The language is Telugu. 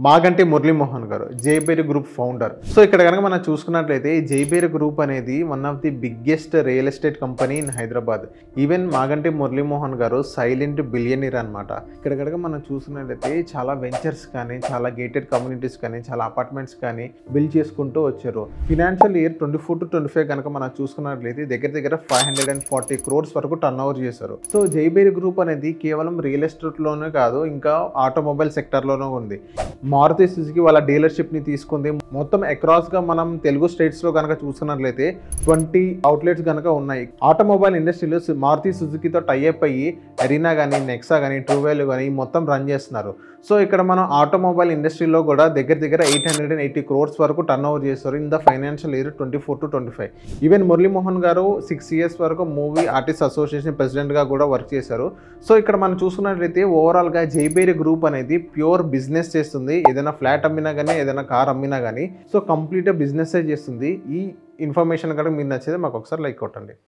మాగంటి మురళీమోహన్ గారు జైబేరి గ్రూప్ ఫౌండర్. సో ఇక్కడ కనుక మనం చూసుకున్నట్లయితే ఈ జైబేరి గ్రూప్ అనేది one of the biggest real estate company in Hyderabad. Even Maganti Muralimohan గారు సైలెంట్ బిలియనీర్ అనమాట. ఇక్కడ కనుక మనం చూసుకున్నట్లయితే చాలా వెంచర్స్ కానీ, చాలా గేటెడ్ కమ్యూనిటీస్ కానీ, చాలా అపార్ట్మెంట్స్ కానీ బిల్డ్ చేసుకుంటూ వచ్చారు. ఫినాన్షియల్ ఇయర్ 24 to 25 కనుక మనం చూసుకున్నట్లయితే దగ్గర 540 crores వరకు టర్న్ ఓవర్ చేశారు. సో జైబేరి గ్రూప్ అనేది కేవలం రియల్ ఎస్టేట్ లోనే కాదు, ఇంకా ఆటోమొబైల్ సెక్టర్ లోనే ఉంది. మారుతి సుజుకి వాళ్ళ డీలర్షిప్ ని తీసుకుంది. మొత్తం అక్రాస్ గా మనం తెలుగు స్టేట్స్ లో కనుక చూసుకున్నట్లయితే 20 అవుట్లెట్స్ కనుక ఉన్నాయి. ఆటోమొబైల్ ఇండస్ట్రీలో మారుతి సుజుకితో టైఅప్ అయ్యి అరీనా కానీ, నెక్సా కానీ, ట్రూవేల్ కానీ మొత్తం రన్ చేస్తున్నారు. సో ఇక్కడ మనం ఆటోమొబైల్ ఇండస్ట్రీలో కూడా దగ్గర 880 crores వరకు టర్న్ ఓవర్ చేస్తారు in the financial year 24 to 25. Even Muralimohan గారు 6 years వరకు మూవీ ఆర్టిస్ట్ అసోసియేషన్ ప్రెసిడెంట్ గా కూడా వర్క్ చేశారు. సో ఇక్కడ మనం చూసుకున్నట్లయితే ఓవరాల్ గా జైబేరి గ్రూప్ అనేది ప్యూర్ బిజినెస్ చేస్తుంది. ఏదైనా ఫ్లాట్ అమ్మినా కానీ, ఏదైనా కార్ అమ్మినా కానీ, సో కంప్లీట్ బిజినెస్ చేస్తుంది. ఈ ఇన్ఫర్మేషన్ కనుక మీరు నచ్చితే మాకు ఒకసారి లైక్ కొట్టండి.